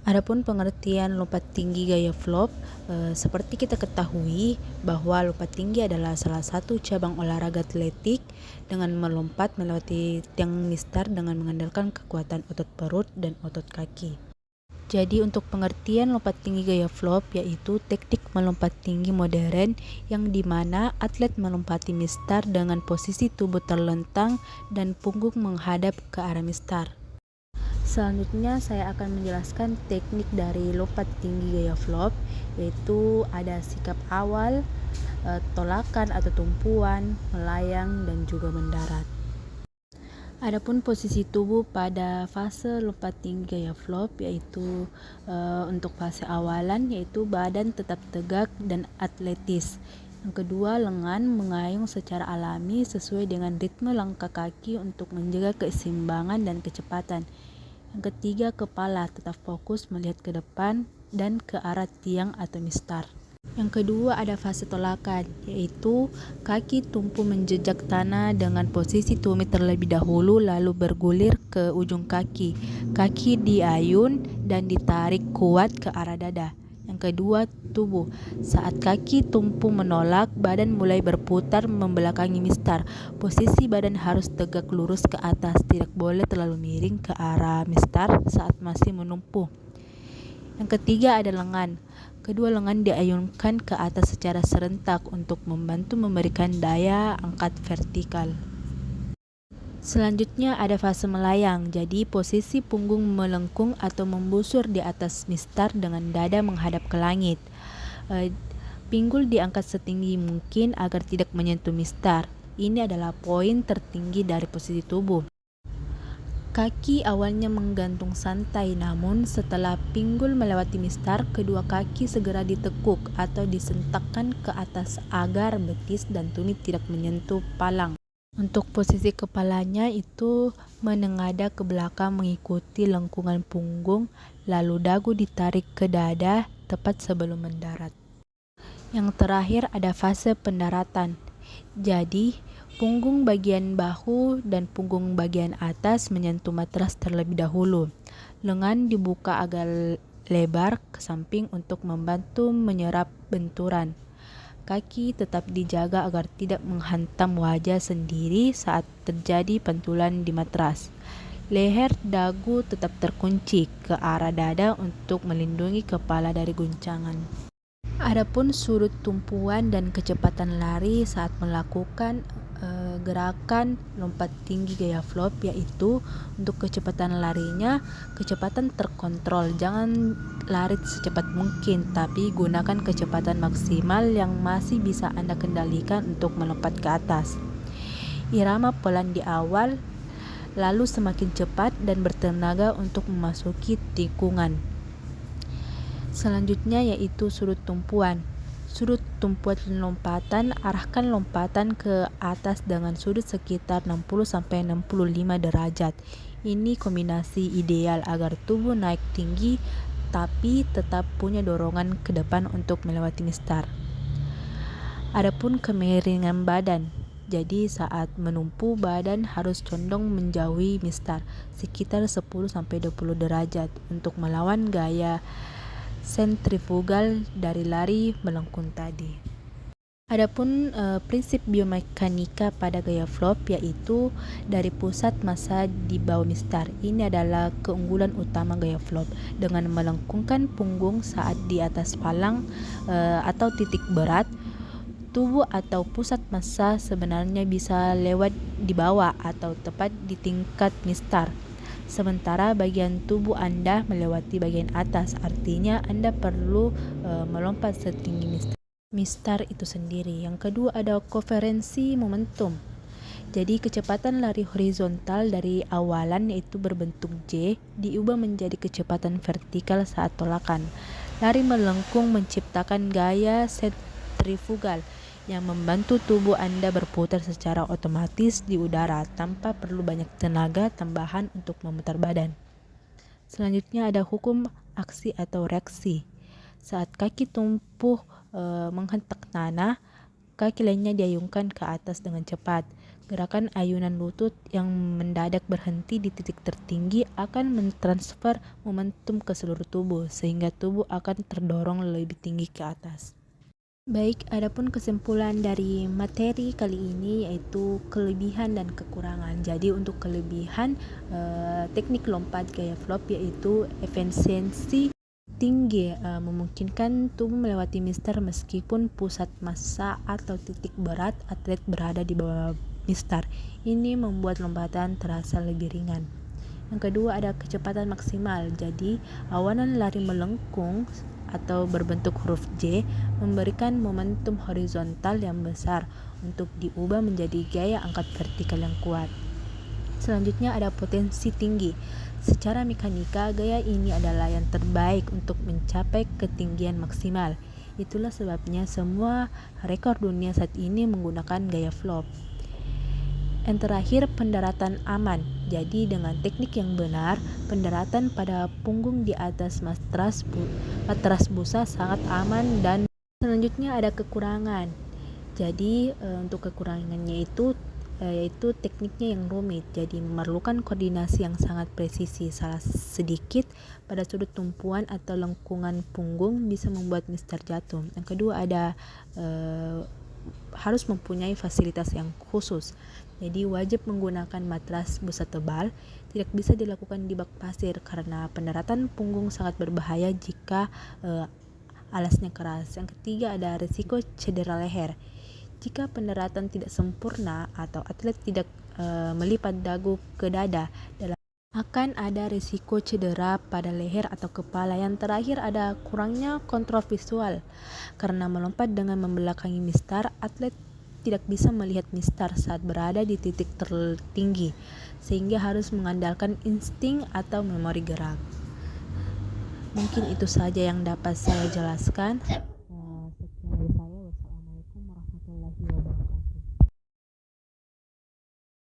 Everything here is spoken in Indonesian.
Adapun pengertian lompat tinggi gaya flop, seperti kita ketahui bahwa lompat tinggi adalah salah satu cabang olahraga atletik dengan melompat melewati tiang mistar dengan mengandalkan kekuatan otot perut dan otot kaki. Jadi untuk pengertian lompat tinggi gaya flop yaitu teknik melompat tinggi modern yang dimana atlet melompati mistar dengan posisi tubuh terlentang dan punggung menghadap ke arah mistar. Selanjutnya saya akan menjelaskan teknik dari lompat tinggi gaya flop, yaitu ada sikap awal, tolakan atau tumpuan, melayang, dan juga mendarat. Adapun posisi tubuh pada fase lompat tinggi gaya flop yaitu untuk fase awalan yaitu badan tetap tegak dan atletis. Yang kedua, lengan mengayun secara alami sesuai dengan ritme langkah kaki untuk menjaga keseimbangan dan kecepatan. Yang ketiga, kepala tetap fokus melihat ke depan dan ke arah tiang atau mistar. Yang kedua ada fase tolakan, yaitu kaki tumpu menjejak tanah dengan posisi tumit terlebih dahulu lalu bergulir ke ujung kaki. Kaki diayun dan ditarik kuat ke arah dada. Yang kedua, tubuh. Saat kaki tumpu menolak, badan mulai berputar membelakangi mistar. Posisi badan harus tegak lurus ke atas, tidak boleh terlalu miring ke arah mistar saat masih menumpu. Yang ketiga ada lengan. Kedua lengan diayunkan ke atas secara serentak untuk membantu memberikan daya angkat vertikal. Selanjutnya ada fase melayang, jadi posisi punggung melengkung atau membusur di atas mistar dengan dada menghadap ke langit. Pinggul diangkat setinggi mungkin agar tidak menyentuh mistar. Ini adalah poin tertinggi dari posisi tubuh. Kaki awalnya menggantung santai, namun setelah pinggul melewati mistar, kedua kaki segera ditekuk atau disentakkan ke atas agar betis dan tumit tidak menyentuh palang. Untuk posisi kepalanya itu menengadah ke belakang mengikuti lengkungan punggung, lalu dagu ditarik ke dada tepat sebelum mendarat. Yang terakhir ada fase pendaratan. Jadi, punggung bagian bahu dan punggung bagian atas menyentuh matras terlebih dahulu. Lengan dibuka agak lebar ke samping untuk membantu menyerap benturan. Kaki tetap dijaga agar tidak menghantam wajah sendiri saat terjadi pantulan di matras. Leher dagu tetap terkunci ke arah dada untuk melindungi kepala dari guncangan. Adapun sudut tumpuan dan kecepatan lari saat melakukan gerakan lompat tinggi gaya flop yaitu untuk kecepatan larinya kecepatan terkontrol, jangan lari secepat mungkin tapi gunakan kecepatan maksimal yang masih bisa Anda kendalikan untuk melompat ke atas. Irama pelan di awal lalu semakin cepat dan bertenaga untuk memasuki tikungan. Selanjutnya yaitu sudut tumpuan. Sudut tumpuan lompatan, arahkan lompatan ke atas dengan sudut sekitar 60-65 derajat. Ini kombinasi ideal agar tubuh naik tinggi tapi tetap punya dorongan ke depan untuk melewati mistar. Adapun kemiringan badan. Jadi saat menumpu badan harus condong menjauhi mistar sekitar 10-20 derajat untuk melawan gaya sentrifugal dari lari melengkung tadi. Adapun prinsip biomekanika pada gaya flop yaitu dari pusat massa di bawah mistar. Ini adalah keunggulan utama gaya flop dengan melengkungkan punggung saat di atas palang atau titik berat. Tubuh atau pusat massa sebenarnya bisa lewat di bawah atau tepat di tingkat mistar. Sementara bagian tubuh Anda melewati bagian atas, artinya Anda perlu melompat setinggi mistar itu sendiri. Yang kedua ada koferensi momentum. Jadi kecepatan lari horizontal dari awalan yaitu berbentuk J diubah menjadi kecepatan vertikal saat tolakan. Lari melengkung menciptakan gaya sentrifugal yang membantu tubuh Anda berputar secara otomatis di udara tanpa perlu banyak tenaga tambahan untuk memutar badan. Selanjutnya ada hukum aksi atau reaksi. Saat kaki tumpuh menghentak tanah, kaki lainnya diayunkan ke atas dengan cepat. Gerakan ayunan lutut yang mendadak berhenti di titik tertinggi akan mentransfer momentum ke seluruh tubuh, sehingga tubuh akan terdorong lebih tinggi ke atas. Baik, adapun kesimpulan dari materi kali ini yaitu kelebihan dan kekurangan. Jadi untuk kelebihan teknik lompat gaya flop yaitu efisiensi tinggi, memungkinkan tubuh melewati mistar meskipun pusat massa atau titik berat atlet berada di bawah mistar. Ini membuat lompatan terasa lebih ringan. Yang kedua ada kecepatan maksimal. Jadi awanan lari melengkung atau berbentuk huruf J memberikan momentum horizontal yang besar untuk diubah menjadi gaya angkat vertikal yang kuat. Selanjutnya ada potensi tinggi. Secara mekanika, gaya ini adalah yang terbaik untuk mencapai ketinggian maksimal. Itulah sebabnya semua rekor dunia saat ini menggunakan gaya flop. Yang terakhir, pendaratan aman. Jadi dengan teknik yang benar, pendaratan pada punggung di atas matras busa sangat aman. Dan selanjutnya ada kekurangan. Jadi untuk kekurangannya itu yaitu tekniknya yang rumit, jadi memerlukan koordinasi yang sangat presisi. Salah sedikit pada sudut tumpuan atau lengkungan punggung bisa membuat mistar jatuh. Yang kedua ada harus mempunyai fasilitas yang khusus. Jadi wajib menggunakan matras busa tebal, tidak bisa dilakukan di bak pasir karena pendaratan punggung sangat berbahaya jika alasnya keras. Yang ketiga ada risiko cedera leher. Jika pendaratan tidak sempurna atau atlet tidak melipat dagu ke dada, akan ada risiko cedera pada leher atau kepala. Yang terakhir ada kurangnya kontrol visual. Karena melompat dengan membelakangi mistar, atlet tidak bisa melihat mistar saat berada di titik tertinggi, sehingga harus mengandalkan insting atau memori gerak. Mungkin itu saja yang dapat saya jelaskan.